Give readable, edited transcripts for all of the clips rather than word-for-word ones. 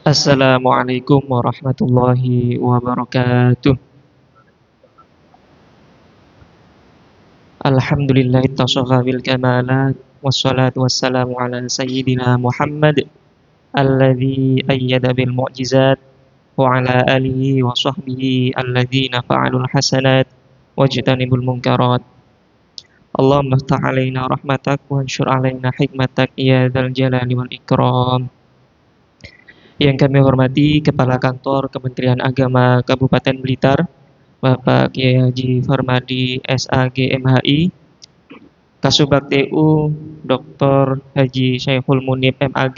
Assalamualaikum warahmatullahi wabarakatuh. Alhamdulillah ittasafa bil kamalat wassalatu wassalamu ala sayyidina Muhammad alladzi ayyada bil mu'jizat wa ala alihi wa sahbihi alladzina fa'alul hasanat wajtanibul munkarat. Allahumma iftah alaina rahmatak wa ansyur alaina hikmatak ya dzal jalali wal ikram. Yang kami hormati Kepala Kantor Kementerian Agama Kabupaten Blitar, Bapak Kiai Haji Farmadi SAG MHI, Kasubag TU Dr. Haji Syaiful Munib MAG,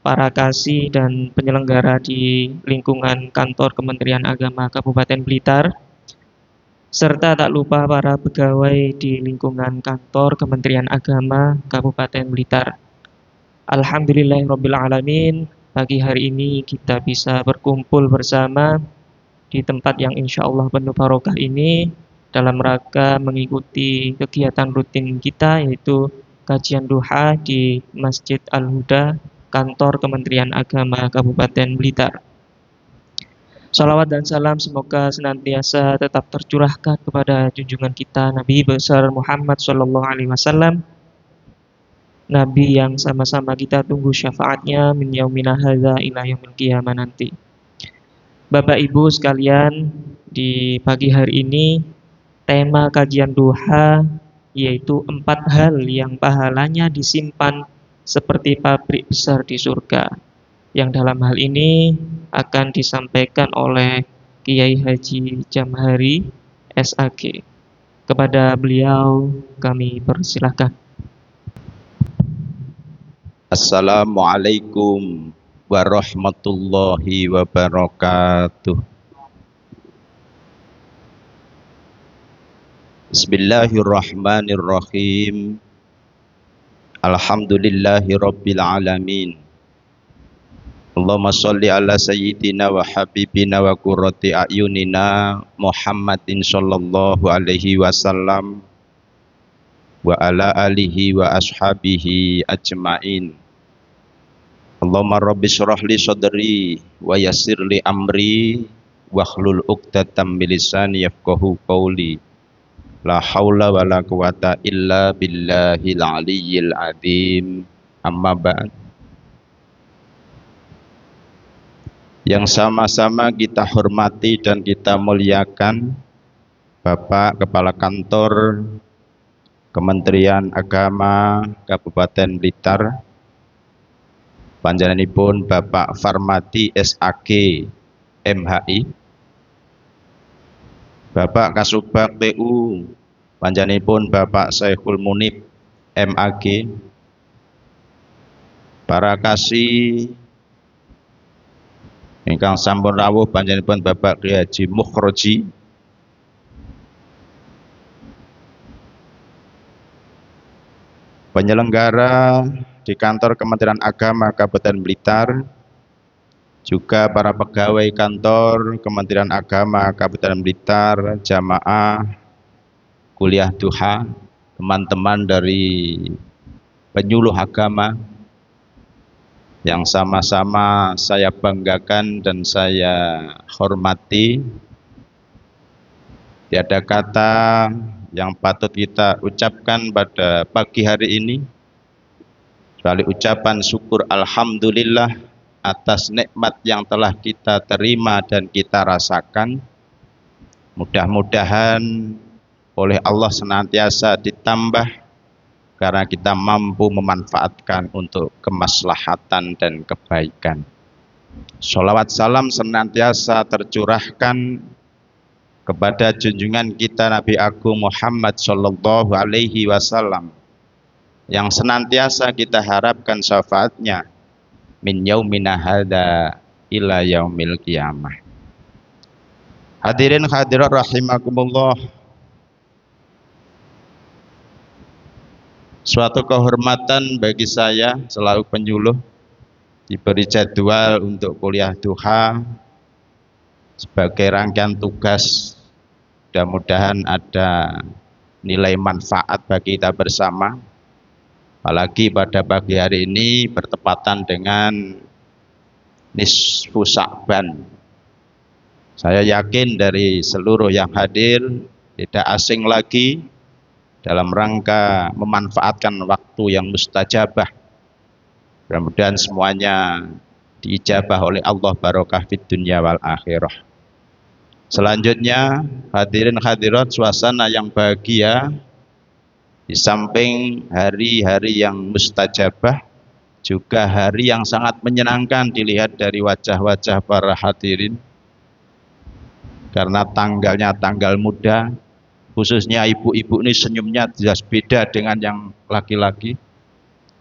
para kasih dan penyelenggara di lingkungan Kantor Kementerian Agama Kabupaten Blitar, serta tak lupa para pegawai di lingkungan Kantor Kementerian Agama Kabupaten Blitar. Alhamdulillahirabbil alamin, pagi hari ini kita bisa berkumpul bersama di tempat yang insya Allah penuh barokah ini dalam rangka mengikuti kegiatan rutin kita, yaitu kajian duha di Masjid Al-Huda, Kantor Kementerian Agama Kabupaten Blitar. Salawat dan salam semoga senantiasa tetap tercurahkan kepada junjungan kita Nabi besar Muhammad SAW, Nabi yang sama-sama kita tunggu syafaatnya min yaumina hadza ila yaumil qiyamah nanti. Bapak Ibu sekalian, di pagi hari ini tema kajian duha yaitu 4 hal yang pahalanya disimpan seperti pabrik besar di surga, yang dalam hal ini akan disampaikan oleh Kiai Haji Jamhari SAG. Kepada beliau kami persilahkan. Assalamualaikum warahmatullahi wabarakatuh. Bismillahirrahmanirrahim. Alhamdulillahi rabbil alamin. Allahumma sholli ala sayyidina wa habibina wa qurrati a'yunina Muhammadin sallallahu alaihi wasallam wa ala alihi wa ashabihi ajmain. Allahumma rabbi syrah li sadri wa yassir li amri wahlul 'uqdatam min lisani yafqahu qawli. La haula wala quwata illa billahil aliyyil azim. Amma ba'd. Yang sama-sama kita hormati dan kita muliakan Bapak Kepala Kantor Kementerian Agama Kabupaten Blitar, panjenenganipun Bapak Farmadi SAG MHI, Bapak Kasubag TU, panjenenganipun Bapak Syaiful Munib MAG, para kasih ingkang sampun rawuh panjenenganipun Bapak Kiai Haji Mukhroji, penyelenggara di Kantor Kementerian Agama Kabupaten Blitar, juga para pegawai Kantor Kementerian Agama Kabupaten Blitar, jamaah kuliah duha, teman-teman dari penyuluh agama yang sama-sama saya banggakan dan saya hormati. Tiada kata yang patut kita ucapkan pada pagi hari ini kecuali ucapan syukur alhamdulillah atas nikmat yang telah kita terima dan kita rasakan. Mudah-mudahan oleh Allah senantiasa ditambah karena kita mampu memanfaatkan untuk kemaslahatan dan kebaikan. Sholawat salam senantiasa tercurahkan kepada junjungan kita Nabi Agung Muhammad sallallahu alaihi wasallam, yang senantiasa kita harapkan syafaatnya min yaumina hadza ila yaumil qiyamah. Hadirin hadirat rahimakumullah, suatu kehormatan bagi saya selaku penyuluh diberi jadwal untuk kuliah duha sebagai rangkaian tugas. Mudah-mudahan ada nilai manfaat bagi kita bersama. Apalagi pada pagi hari ini bertepatan dengan nisfu Sya'ban. Saya yakin dari seluruh yang hadir tidak asing lagi dalam rangka memanfaatkan waktu yang mustajabah. Mudah-mudahan semuanya diijabah oleh Allah, barokah fid dunya wal akhirah. Selanjutnya, hadirin hadirat, suasana yang bahagia di samping hari-hari yang mustajabah, juga hari yang sangat menyenangkan dilihat dari wajah-wajah para hadirin. Karena tanggalnya tanggal muda, khususnya ibu-ibu ini senyumnya jelas beda dengan yang laki-laki.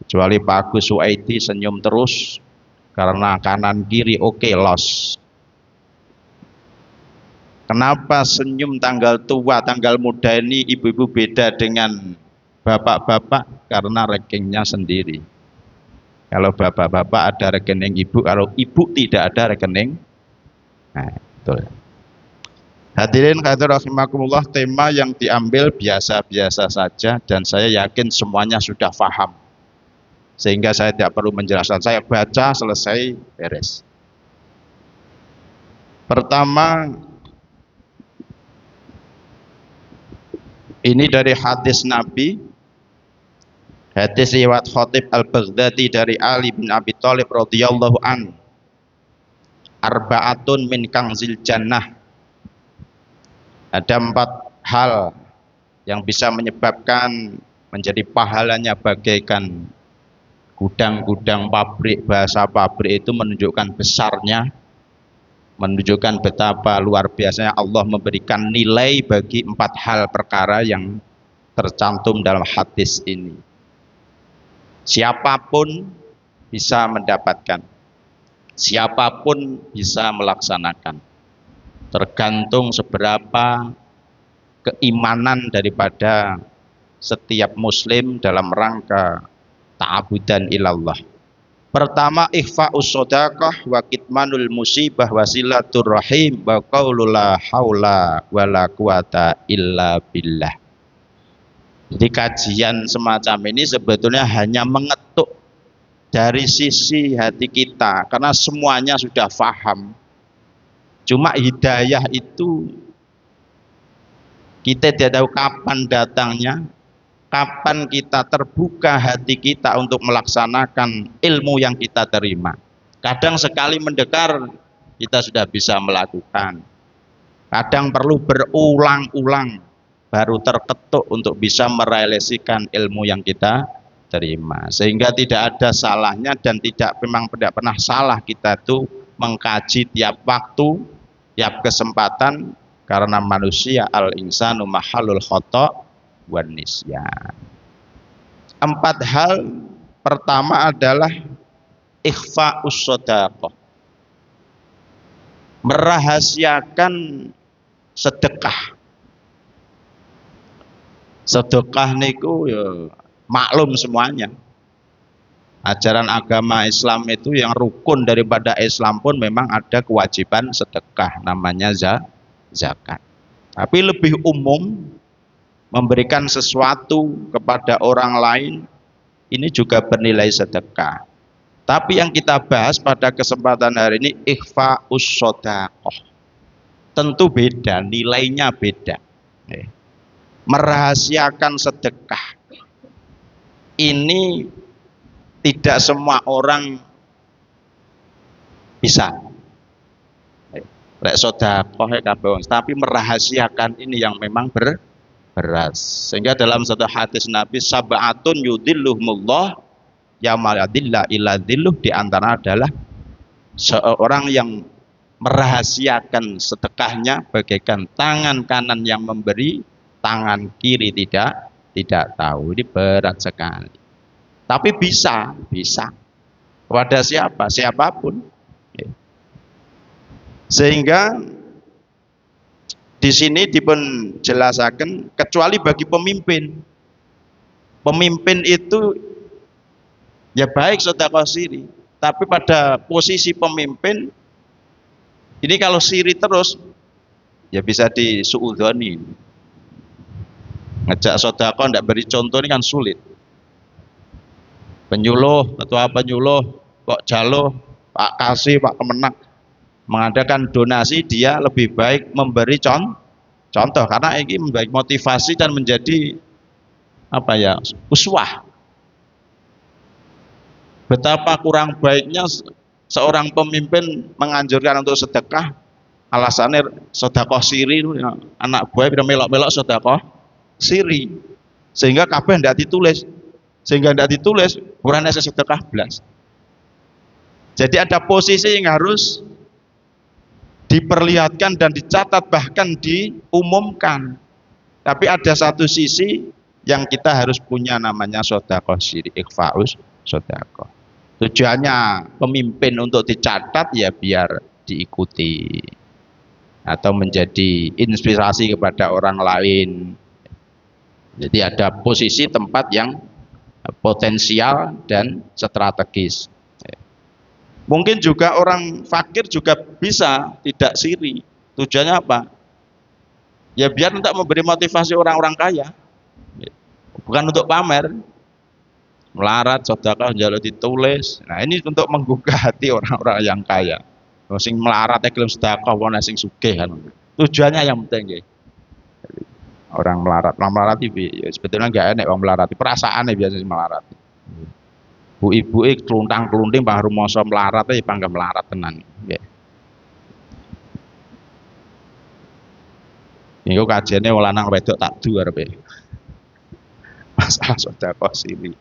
Kecuali Pak Agus Suwaidi senyum terus, karena kanan kiri oke los. Kenapa senyum tanggal tua, tanggal muda ini ibu-ibu beda dengan bapak-bapak? Karena rekeningnya sendiri. Kalau bapak-bapak ada rekening ibu, kalau ibu tidak ada rekening. Nah, betul. Hadirin hadirat rahimakumullah, tema yang diambil biasa-biasa saja dan saya yakin semuanya sudah paham. Sehingga saya tidak perlu menjelaskan, saya baca selesai beres. Pertama, ini dari hadis Nabi, hadis riwayat Khatib Al-Baghdadi dari Ali bin Abi Thalib radhiyallahu an. Arba'atun min kanzil jannah. Ada 4 hal yang bisa menyebabkan menjadi pahalanya bagaikan gudang-gudang pabrik. Bahasa pabrik itu menunjukkan besarnya, menunjukkan betapa luar biasanya Allah memberikan nilai bagi 4 hal perkara yang tercantum dalam hadis ini. Siapapun bisa mendapatkan, siapapun bisa melaksanakan, tergantung seberapa keimanan daripada setiap muslim dalam rangka ta'abudan ilallah. Pertama, ikhfa'us shadaqah wa kitmanul musibah wa silatur rahim wa qaulul la haula wa la quwata illa billah. Jadi kajian semacam ini sebetulnya hanya mengetuk dari sisi hati kita, karena semuanya sudah paham. Cuma hidayah itu kita tidak tahu kapan datangnya, kapan kita terbuka hati kita untuk melaksanakan ilmu yang kita terima. Kadang sekali mendengar kita sudah bisa melakukan, kadang perlu berulang-ulang baru terketuk untuk bisa merealisasikan ilmu yang kita terima. Sehingga tidak ada salahnya dan memang tidak pernah salah kita tuh mengkaji tiap waktu, tiap kesempatan, karena manusia al-insanu mahalul khata' wan nisyan. 4 hal. Pertama adalah ikhfa'us shadaqah, merahasiakan sedekah. Sedekah niku ya maklum semuanya. Ajaran agama Islam itu yang rukun daripada Islam pun memang ada kewajiban sedekah, namanya zakat. Tapi lebih umum, memberikan sesuatu kepada orang lain ini juga bernilai sedekah. Tapi yang kita bahas pada kesempatan hari ini ikhfa'us shadaqah. Tentu beda, nilainya beda. Merahasiakan sedekah ini tidak semua orang bisa. Lek sedekah kabeh, tapi merahasiakan ini yang memang beras. Sehingga dalam satu hadis Nabi, sab'atun yudhilluhumullah yauma la dhilla illa dhilluh, di antara adalah seorang yang merahasiakan sedekahnya bagaikan tangan kanan yang memberi, tangan kiri tidak tahu. Ini berat sekali. Tapi bisa. Kepada siapa? Siapapun. Sehingga di sini dipun jelasaken kecuali bagi pemimpin. Pemimpin itu ya baik sedekah siri, tapi pada posisi pemimpin ini kalau siri terus ya bisa disuudzoni. Ngejak sedekah ndak beri contoh ini kan sulit. Penyuluh, ketua penyuluh kok jaloh Pak Kasih, Pak Kemenang mengadakan donasi, dia lebih baik memberi contoh karena ini membaik motivasi dan menjadi apa ya, uswah. Betapa kurang baiknya seorang pemimpin menganjurkan untuk sedekah, alasannya sedekah siri, anak buah bisa melok-melok sedekah siri, sehingga kabeh ndak ditulis, kurang sedekah belas. Jadi ada posisi yang harus diperlihatkan dan dicatat, bahkan diumumkan. Tapi ada satu sisi yang kita harus punya, namanya sedekah siri, ikhfaus sedekah. Tujuannya pemimpin untuk dicatat ya biar diikuti atau menjadi inspirasi kepada orang lain. Jadi ada posisi tempat yang potensial dan strategis. Mungkin juga orang fakir juga bisa tidak siri. Tujuannya apa? Ya biar untuk memberi motivasi orang-orang kaya. Bukan untuk pamer. Melarat, sedekah, njaluk ditulis. Nah, ini untuk menggugah hati orang-orang yang kaya. Sing melarat gelem sedekah wong sing sugih kan. Tujuannya yang penting nggih. Orang melarat iki ya sebetulnya enggak enak wong melarat. Perasaane biasa melarat. Bu-ibu kluntang-klunting baru masa melarat ya pangga melarat tenan. Nggih. Niku kajene wong lanang wedok tak du arepe. Masalah sedekah siri.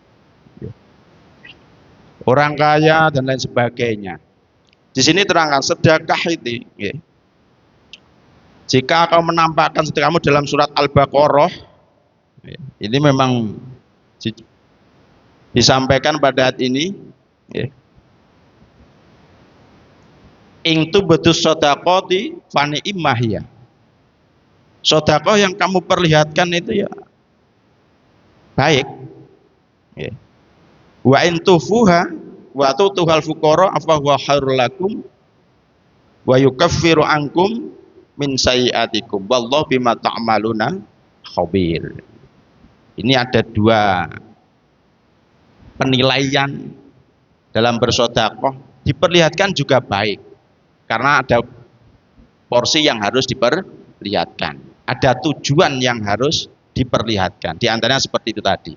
Orang kaya dan lain sebagainya. Di sini terangkan sedekah itu, ya. Jika kau menampakkan sedekahmu dalam surat Al-Baqarah, ya, ini memang disampaikan pada ayat ini, ya. Ingtu betus sedekati fani imahya. Sedekah yang kamu perlihatkan itu ya baik. Ya. Wa in tufuha wa tutuhal fuqara afa huwa khairul lakum wa yukaffiru ankum min sayyi'atikum wallahu bima ta'maluna khabir. Ini ada dua penilaian dalam bersedekah, diperlihatkan juga baik karena ada porsi yang harus diperlihatkan, ada tujuan yang harus diperlihatkan, di antaranya seperti itu tadi.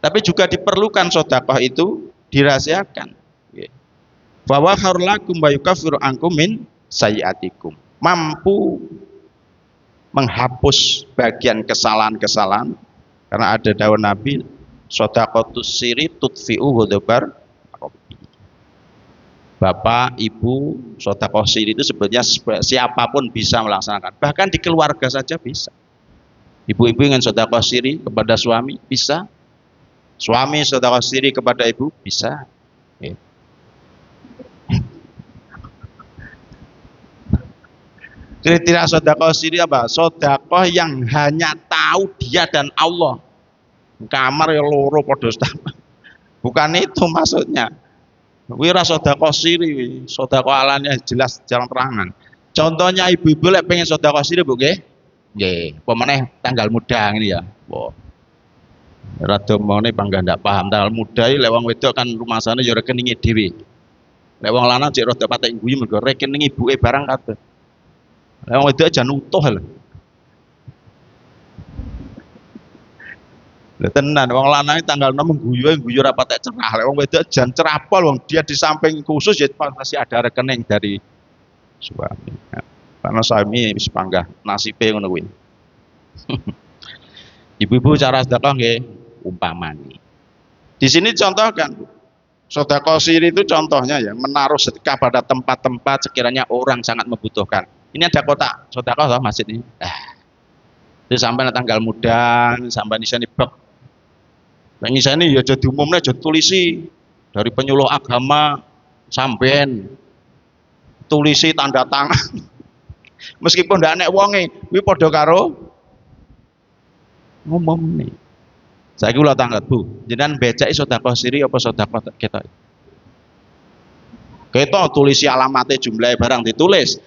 Tapi juga diperlukan sedekah itu dirahasiakan. Bahwa khairulakum wa yukaffiru ankum min sayyi'atikum. Mampu menghapus bagian kesalahan-kesalahan karena ada dawuh Nabi sedekahtus siri tudfi'u ghadabar rabbi. Bapak, Ibu, sedekah siri itu sebetulnya siapapun bisa melaksanakan. Bahkan di keluarga saja bisa. Ibu-ibu ingin sedekah siri kepada suami bisa. Suami sedekah siri kepada ibu bisa. Kriteria sedekah siri apa? Sedekah yang hanya tahu dia dan Allah. Kamar ya loro padha setama. Bukan itu maksudnya. Kuwi ora sedekah siri, sedekah alane jelas terang-terangan. Contohnya ibu-ibu lek pengen sedekah siri Bu nggih. Nggih, pemeneh tanggal muda ini ya. Wow. Rada mone pangga ndak paham tanggal muda iki lek wong wedok kan rumasane ya rekeninge dhewe. Lek wong lanang cek rada patek guyu mergo rekening ibuke barang kabeh. Lek wong wedok jan utuh lho. Lha tenan wong lanang tanggal 6 guyu ora patek cerah. Lek wong wedok jan cerah pol wong dia di samping khusus ya pasti ada rekening dari suami. Karena suami wis panggah nasibe ngono kuwi. Ibu-ibu cara sedekah nggih umpamane. Di sini contohkan sedekah siri itu contohnya ya menaruh sedekah pada tempat-tempat sekiranya orang sangat membutuhkan. Ini ada kotak sedekah loh masjid ini. Itu sampai tanggal muda, sampai di sini bek. Nah di sini ya jadi umumnya jadi tulisi dari penyuluh agama sampean tulisi tanda tangan. Meskipun ndak enek wonge, kuwi padha karo ngomong nih. Saya kula tanglet Bu, jenengan becak sedekah siri apa sedekah ketok? Ketok tulisi alamatnya jumlahnya barang ditulis.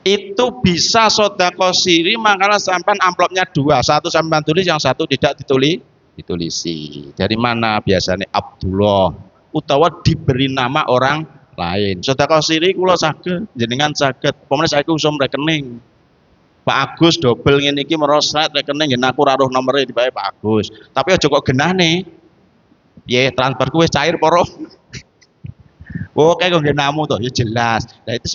Itu bisa sedekah siri makanya sampean amplopnya dua, satu sampean tulis, yang satu tidak ditulisi. Dari mana biasanya? Abdullah, utawa diberi nama orang lain. Sedekah siri kula saged, jenengan saged. Pemene saiki usum rekening. Pak Agus dobel ngene iki merosot rekening yen aku ora roh nomere dibae Pak Agus. Tapi aja kok genahne. Piye transferku wis cair poro. Oke kok namu toh ya jelas. Nah itu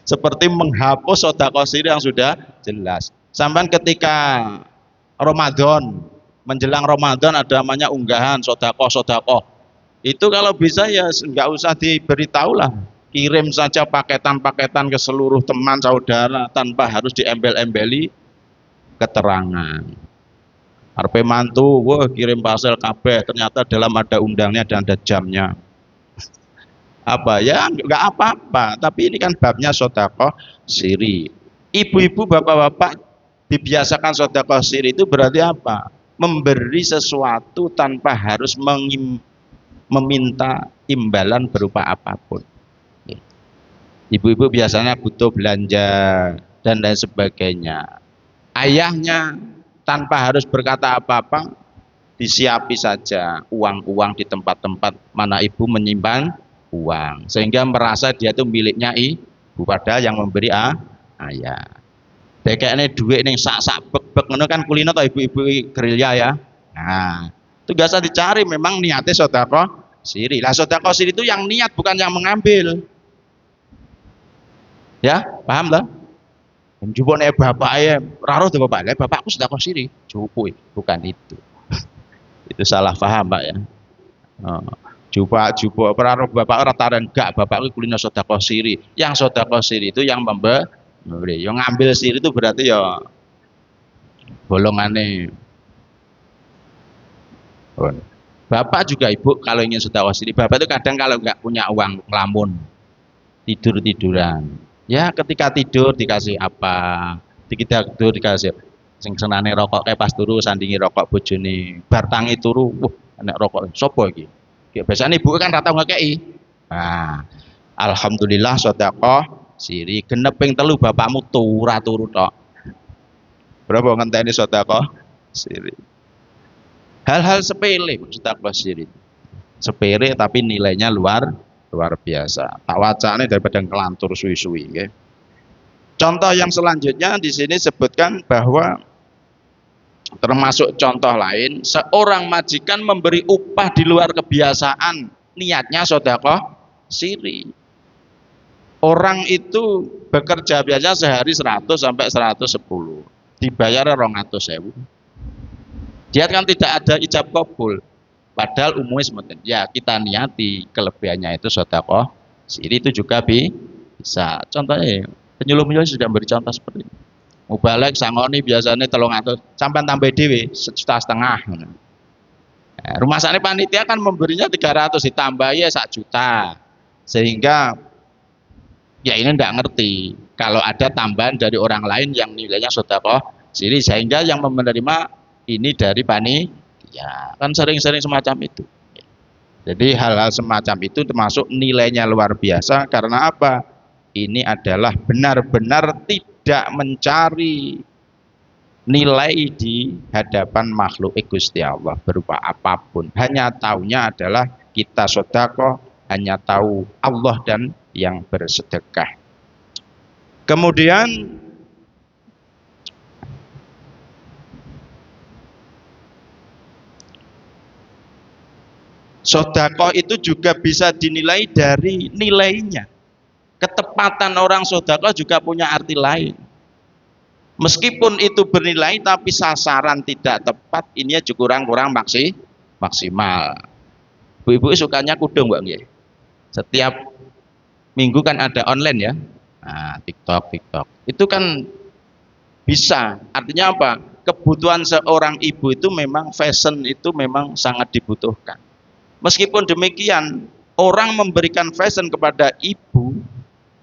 seperti menghapus sedekah siri yang sudah jelas. Sampai ketika Ramadan, menjelang Ramadan ada namanya unggahan sedekah. Itu kalau bisa ya nggak usah diberitahu lah. Kirim saja paketan-paketan ke seluruh teman saudara tanpa harus diembel-embeli keterangan. Arpe mantu, wah kirim parcel kabeh, ternyata dalam ada undangnya dan ada jamnya. Apa ya nggak apa-apa, tapi ini kan babnya sedekah siri. Ibu-ibu, bapak-bapak dibiasakan sedekah siri itu berarti apa? Memberi sesuatu tanpa harus meminta imbalan berupa apapun. Ibu-ibu biasanya butuh belanja dan lain sebagainya. Ayahnya tanpa harus berkata apa-apa disiapi saja uang-uang di tempat-tempat mana ibu menyimpan uang, sehingga merasa dia itu miliknya ibu, padahal yang memberi ayah. Dekekne duit ning sak-sak bek-bek ngono kan kulino to ibu-ibu gerilya ya. Nah, itu biasa dicari memang niatnya sedekah siri. Lah sedekah siri itu yang niat bukan yang mengambil. Ya, paham lah? Jupone bapake ora roh to bapak, bapakku sedekah siri. Cukup, bukan itu. Itu salah paham, Pak ya. Juba peraruh bapak orang taran enggak, bapak itu kulino sedekah siri. Yang sedekah siri itu yang memberi. Yang ngambil siri itu berarti ya bolongane. Bapak juga ibu kalau ingin sedekah siri, bapak itu kadang kalau enggak punya uang ngelamun, tidur-tiduran. Ya ketika tidur dikasih apa? Ketika tidur dikasih sing senane rokok kayak pas turu sandingi rokok bojone, bar tangi turu, enek rokok. Sopo iki? Biasanya ibu kan rata ngekei. Nah, alhamdulillah sedekah siri genep ping 3 bapakmu turu tok. Berapa ngenteni sedekah siri? Hal-hal sepele sedekah siri. Sepele tapi nilainya luar biasa. Tak wacane daripada ngelantur suwi-suwi nggih. Contoh yang selanjutnya di sini sebutkan bahwa termasuk contoh lain, seorang majikan memberi upah di luar kebiasaan, niatnya sedekah siri. Orang itu bekerja biasa sehari 100 sampai 110, dibayar 200.000. Dia kan tidak ada ijab kabul, padahal umumnya seperti ya kita niati kelebihannya itu sedekah siri itu juga bisa. Contohnya penyuluh-penyuluh sudah beri contoh seperti ini. Mubalek sangoni biasanya 300, sampai tambah dhewe 1,5 juta. Nah, rumah sakit panitia kan memberinya 300 ditambah ya 1 juta. Sehingga ya ini enggak ngerti kalau ada tambahan dari orang lain yang nilainya sedekah siri, sehingga yang menerima ini dari panitia. Kan sering-sering semacam itu. Jadi hal-hal semacam itu termasuk nilainya luar biasa karena apa? Ini adalah benar-benar tidak mencari nilai di hadapan makhluk Gusti Allah berupa apapun. Hanya taunya adalah kita sedekah, hanya tahu Allah dan yang bersedekah. Kemudian sedekah itu juga bisa dinilai dari nilainya. Ketepatan orang sedekah juga punya arti lain. Meskipun itu bernilai tapi sasaran tidak tepat, ini juga kurang maksimal. Ibu-ibu sukanya kudung Mbak nggih. Setiap minggu kan ada online ya. Nah, TikTok. Itu kan bisa. Artinya apa? Kebutuhan seorang ibu itu memang fashion itu memang sangat dibutuhkan. Meskipun demikian, orang memberikan fashion kepada ibu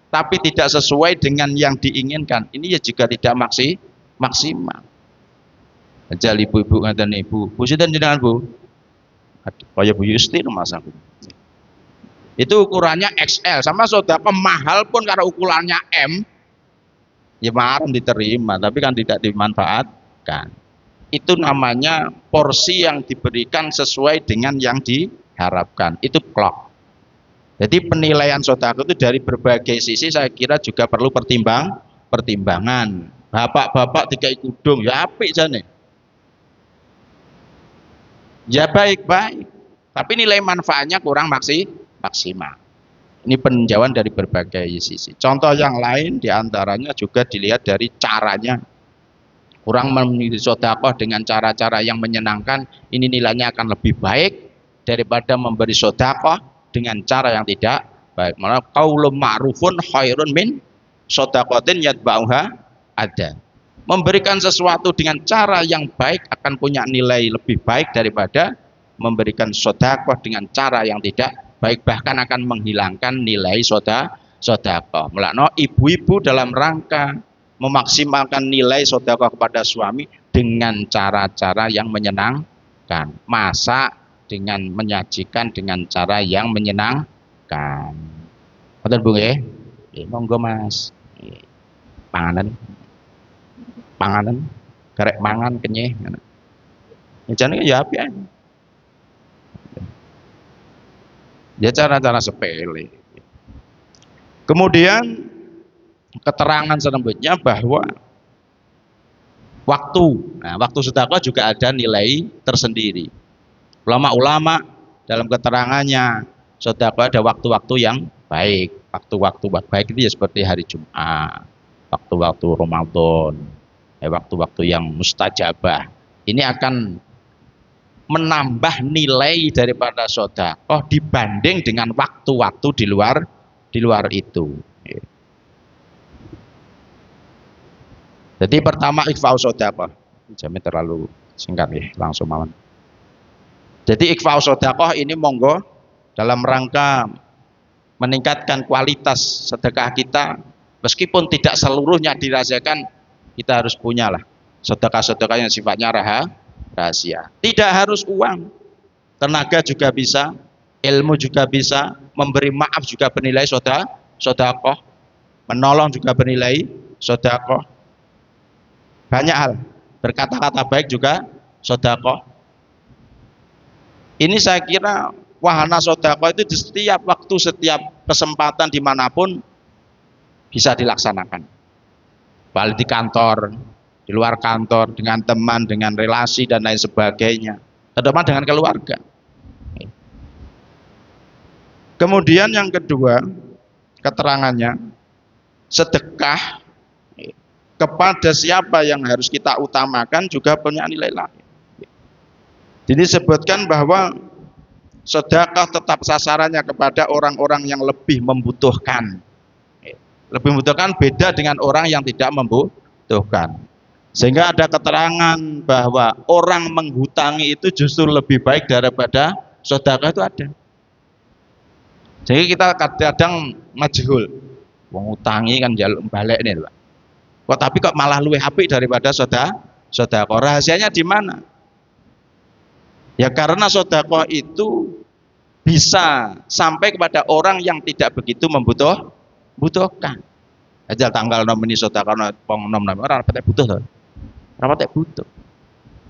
tapi tidak sesuai dengan yang diinginkan, ini ya juga tidak maksimal. Aja ibu-ibu ngaten ibu, Bu sinten jenengan Bu? Kaya Bu Yusti masaku. Itu ukurannya XL, sama sedekah mahal pun karena ukurannya M, ya marah diterima, tapi kan tidak dimanfaatkan. Itu namanya porsi yang diberikan sesuai dengan yang harapkan. Itu klok. Jadi penilaian sedekah itu dari berbagai sisi saya kira juga perlu pertimbangan. Bapak-bapak dikai kudung, ya apik jane. Ya baik-baik. Tapi nilai manfaatnya kurang maksimal. Ini peninjauan dari berbagai sisi. Contoh yang lain diantaranya juga dilihat dari caranya. Kurang memilih sedekah dengan cara-cara yang menyenangkan, ini nilainya akan lebih baik daripada memberi sedekah dengan cara yang tidak baik. Malah qaulun ma'rufun khairun min shadaqatin yatba'uha ada. Memberikan sesuatu dengan cara yang baik akan punya nilai lebih baik daripada memberikan sedekah dengan cara yang tidak baik, bahkan akan menghilangkan nilai sedekah. Mulane ibu-ibu dalam rangka memaksimalkan nilai sedekah kepada suami dengan cara-cara yang menyenangkan. Masak dengan menyajikan dengan cara yang menyenangkan. Ngoten Bu nggih? Monggo Mas. Panganan garek mangan kenyih. Jane ya apik ae. Ya cara-cara sepele. Kemudian keterangan selanjutnya bahwa waktu, waktu sedekah juga ada nilai tersendiri. Ulama-ulama dalam keterangannya sedekah ada waktu-waktu yang baik. Waktu-waktu baik itu ya seperti hari Jumat, waktu-waktu Ramadan, waktu-waktu yang mustajabah. Ini akan menambah nilai daripada sedekah dibanding dengan waktu-waktu di luar itu. Jadi pertama ikhfa'u sedekah. Jamnya terlalu singkat ya, langsung mawon. Jadi ikhfa'u sedekah ini monggo dalam rangka meningkatkan kualitas sedekah kita, meskipun tidak seluruhnya dirahasiakan, kita harus punyalah sedekah-sedekah yang sifatnya rahasia. Tidak harus uang, tenaga juga bisa, ilmu juga bisa, memberi maaf juga bernilai sedekah, menolong juga bernilai sedekah. Banyak hal, berkata-kata baik juga sedekah. Ini saya kira wahana sedekah itu di setiap waktu, setiap kesempatan dimanapun bisa dilaksanakan. Balik di kantor, di luar kantor, dengan teman, dengan relasi dan lain sebagainya, terutama dengan keluarga. Kemudian yang kedua, keterangannya sedekah kepada siapa yang harus kita utamakan juga punya nilai lain. Jadi disebutkan bahwa sedekah tetap sasarannya kepada orang-orang yang lebih membutuhkan. Lebih membutuhkan beda dengan orang yang tidak membutuhkan. Sehingga ada keterangan bahwa orang menghutangi itu justru lebih baik daripada sedekah, itu ada. Jadi kita kadang majhul, wong utangi kan njaluk balik nih, Pak. Tapi kok malah luwih apik daripada sedekah. Rahasianya di mana? Ya karena sedekah itu bisa sampai kepada orang yang tidak begitu membutuhkan. Aja tanggal nom ini sedekah wong nom ora patek butuh to. Ora patek butuh.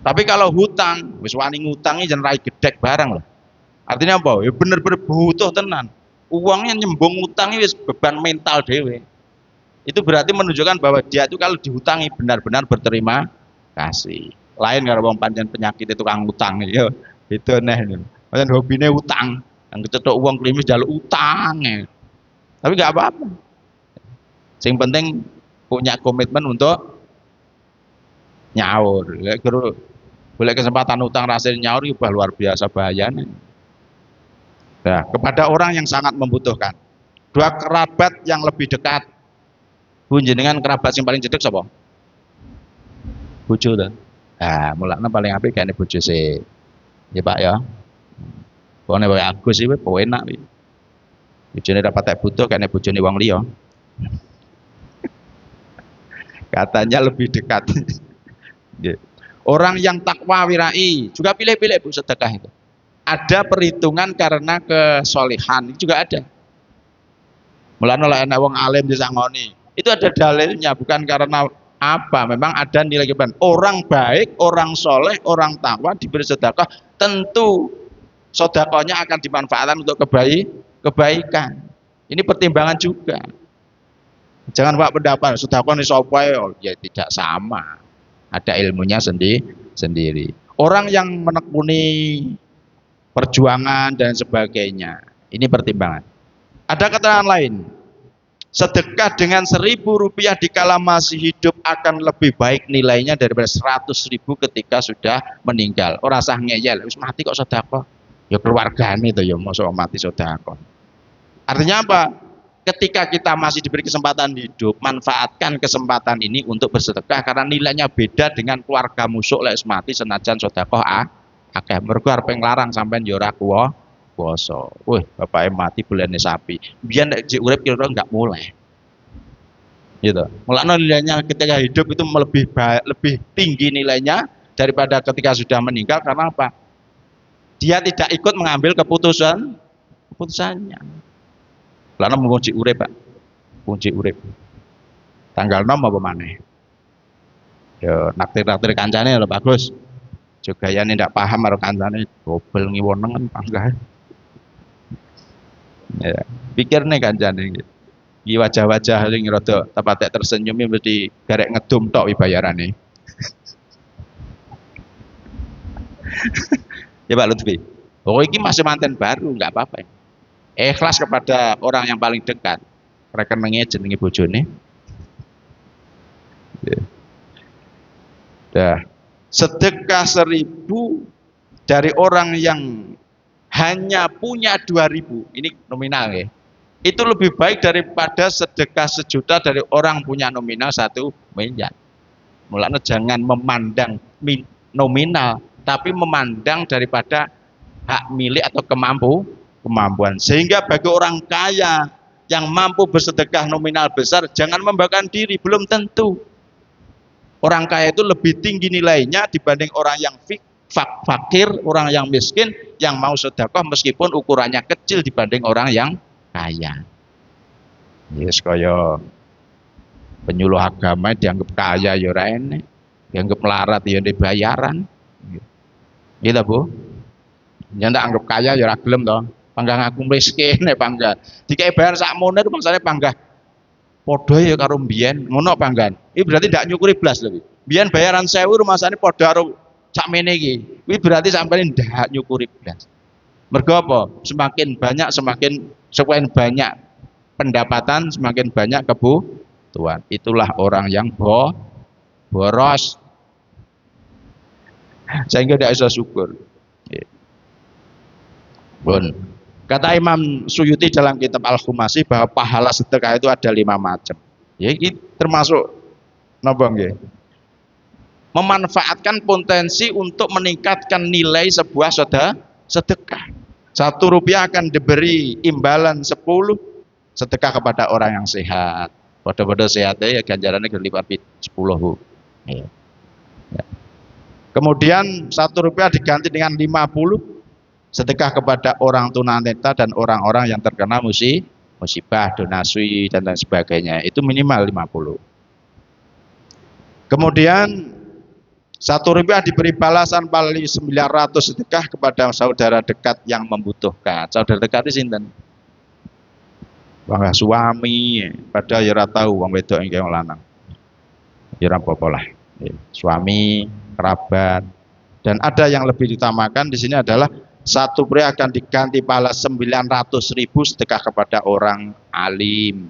Tapi kalau hutang, wis wani ngutangi jan rai gedhek barang loh. Artinya apa? Ya bener-bener butuh tenan. Uangnya nyembung ngutangi wis beban mental dhewe. Itu berarti menunjukkan bahwa dia itu kalau dihutangi benar-benar berterima kasih. Lain kalau wong pancen penyakit itu tukang utang ya. Itu aneh. Pancen hobine utang. Yang kecetok uang klimis jaluk utang. Tapi enggak apa-apa. Yang penting punya komitmen untuk nyaur. Boleh kesempatan utang rasanya nyaur itu luar biasa bahayanya. Nah, kepada orang yang sangat membutuhkan. Dua kerabat yang lebih dekat. Jenengan kerabat yang paling cedek sapa? Bojo ta. Ah, mulakna paling apik kene bojo sih. Ya Pak ya. Pokoknya wae Agus iki enak iki. Bojone dapat tak butuh kene bojone wong liya. Katanya lebih dekat. Orang yang takwa wirai juga pilih-pilih Bu sedekah itu. Ada perhitungan karena kesolehan juga ada. Mulane lek ana wong alim disangoni, itu ada dalilnya, bukan karena apa, memang ada nilai kebaikan. Orang baik, orang soleh, orang takwa diberi sedekah tentu sedekahnya akan dimanfaatkan untuk kebaikan. Ini pertimbangan juga. Jangan Pak pendapat sedekah ini sapa ya tidak sama. Ada ilmunya sendiri. Orang yang menekuni perjuangan dan sebagainya, ini pertimbangan. Ada keterangan lain, sedekah dengan 1.000 rupiah dikala masih hidup akan lebih baik nilainya daripada 100.000 ketika sudah meninggal. Orang sah ngeyel, wis mati kok sedekah. Ya keluargane to ya mosok mati sedekah. Artinya apa? Ketika kita masih diberi kesempatan hidup, manfaatkan kesempatan ini untuk bersedekah karena nilainya beda dengan keluarga musuh lek mati senajan sedekah akeh. Mergo arep nglarang sampean ya ora kuwasa. Wih, bapake mati bulane sapi. Biyen nek jek urip kira enggak mulai. Gitu. Mulane nilainya ketika hidup itu lebih tinggi nilainya daripada ketika sudah meninggal karena apa? Dia tidak ikut mengambil keputusannya. Lana mengunci urip, Pak. Kunci urip. Tanggal 6 apa maneh? Ya naktir-naktir kancane lho bagus. Juga ya ndak paham karo kancane dobel ngiwoneng kan panggah. Ya, pikir nih kancane. Iki wajah-wajah sing rada tepatek tersenyum mesti garek ngedum tok bayarane. Ya Pak Lutfi. Oh iki masih manten baru, enggak apa-apa. Ikhlas kepada orang yang paling dekat. Rekeningnya jenenge bojone. Dah. Sedekah 1.000 dari orang yang hanya punya 2.000. Ini nominal ya. Itu lebih baik daripada sedekah 1.000.000 dari orang punya nominal 1 miliar. Mulanya jangan memandang nominal, tapi memandang daripada hak milik atau kemampuan. Sehingga bagi orang kaya yang mampu bersedekah nominal besar, jangan membanggakan diri, belum tentu. Orang kaya itu lebih tinggi nilainya dibanding orang yang fakir, orang yang miskin, yang mau sedekah meskipun ukurannya kecil dibanding orang yang kaya. Yes, kaya penyuluh agama dianggap kaya ya ora enek, dianggap melarat ya dibayaran. Gitu Bu. Ya ndak anggap kaya ya ora gelem to. Panggah ngaku miskin nek panggah. Dikai bayar sakmono itu maksudnya panggah padha ya karo mbiyen, ngono panggan. Iki berarti ndak nyukuri blas lho. Mbiyen bayaran 1.000 rumasane padha karo sakmene iki. Kuwi berarti sampeyan ndak nyukuri blas. Mergo apa? Semakin banyak pendapatan, semakin banyak kebutuhan. Itulah orang yang boros. Sehingga tidak bisa syukur. Pun. Kata Imam Suyuti dalam kitab Al-Khumasi bahwa pahala sedekah itu ada 5 macam. Ya ini termasuk napa nggih? Memanfaatkan potensi untuk meningkatkan nilai sebuah sedekah. 1 rupiah akan diberi imbalan 10 sedekah kepada orang yang sehat. Pada sehatnya ya ganjarannya berlipat 10. Ya. Ya. Kemudian 1 rupiah diganti dengan 50 sedekah kepada orang tunanetra dan orang-orang yang terkena musibah, donasi dan lain sebagainya. Itu minimal 50. Kemudian 1 rupiah diberi balasan paling 900 sedekah kepada saudara dekat yang membutuhkan. Saudara dekat itu sinten? Wong suami, padahal ya ora tahu wong wedok iki wong lanang. Ya ora apa-apa lah. Suami, kerabat. Dan ada yang lebih ditamakan di sini adalah 1 rupiah akan diganti pahala 900.000 sedekah kepada orang alim.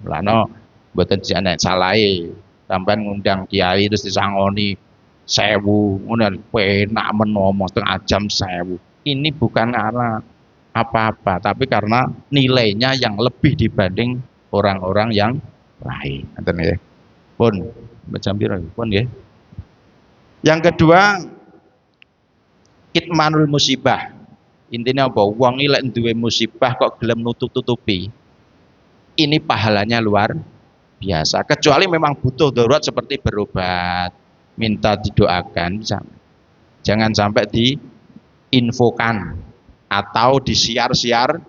Lano mboten jane salahe. Sampeyan ngundang kiai terus disangoni 1.000, ngono penak menomo setengah jam 1.000. Ini bukan karena apa-apa, tapi karena nilainya yang lebih dibanding orang-orang yang lain. Ngoten nggih. Pun macam piro pun nggih. Yang kedua, kitmanul musibah. Intinya apa? Wong iki lek duwe musibah kok gelem nutup-tutupi. Ini pahalanya luar biasa. Kecuali memang butuh darurat seperti berobat, minta didoakan. Jangan sampai diinfokan atau disiarkan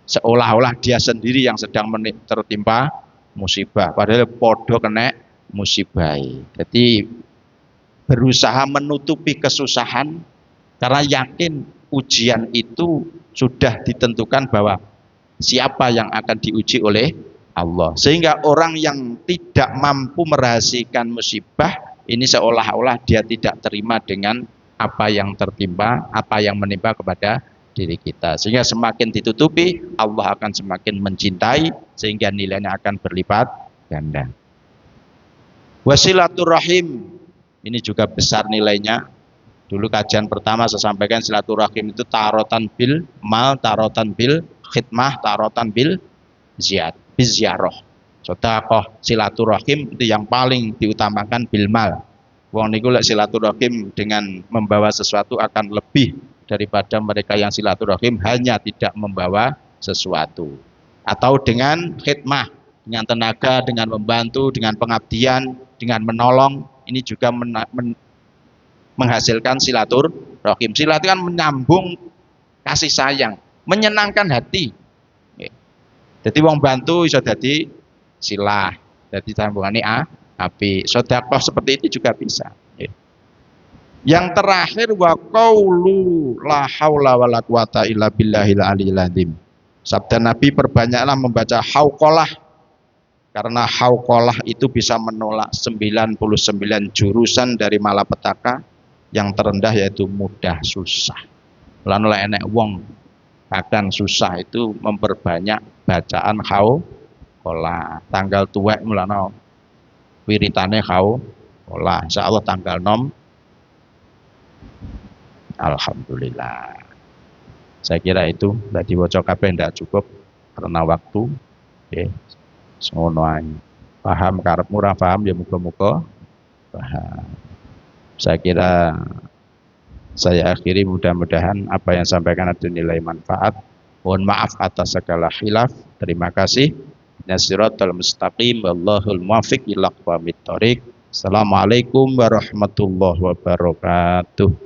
seolah-olah dia sendiri yang sedang tertimpa musibah, padahal podo kena musibah. Jadi berusaha menutupi kesusahan Karena yakin ujian itu sudah ditentukan bahwa siapa yang akan diuji oleh Allah. Sehingga orang yang tidak mampu merahasiakan musibah ini seolah-olah dia tidak terima dengan apa yang tertimpa, apa yang menimpa kepada diri kita. Sehingga semakin ditutupi, Allah akan semakin mencintai, sehingga nilainya akan berlipat ganda. Wasilaturrahim, ini juga besar nilainya. Dulu kajian pertama saya sampaikan silaturahim itu tarotan bil mal, tarotan bil khidmah, tarotan bil ziarah. Sedekah silaturahim itu yang paling diutamakan bil mal. Wong niku lek silaturahim dengan membawa sesuatu akan lebih daripada mereka yang silaturahim hanya tidak membawa sesuatu. Atau dengan khidmah, dengan tenaga, dengan membantu, dengan pengabdian, dengan menolong, ini juga menghasilkan silaturahim. Silat itu kan menyambung kasih sayang, menyenangkan hati. Jadi wong bantu iso dadi silah, dadi sambungane api. Sedekah seperti itu juga bisa. Yang terakhir wa qaulu la haula wala quwata illa billahil aliyil azim. Sabda Nabi, perbanyaklah membaca hauqalah, karena hauqalah itu bisa menolak 99 jurusan dari malapetaka. Yang terendah yaitu mudah susah. Lan oleh enek wong kadang susah itu memperbanyak bacaan hauqalah. Tanggal tuwek mulane wiritane hauqalah. Insyaallah tanggal 6 alhamdulillah. Saya kira itu tadi waca kabeh ndak cukup karena waktu. Nggih. Ngono ae. Paham karepmu ora paham ya muga-muga paham. Saya kira saya akhiri, mudah-mudahan apa yang sampaikan ada nilai manfaat. Mohon maaf atas segala khilaf. Terima kasih. Nasiratul mustaqim wallahul muwaffiq ila aqwamit thoriq. Assalamualaikum warahmatullahi wabarakatuh.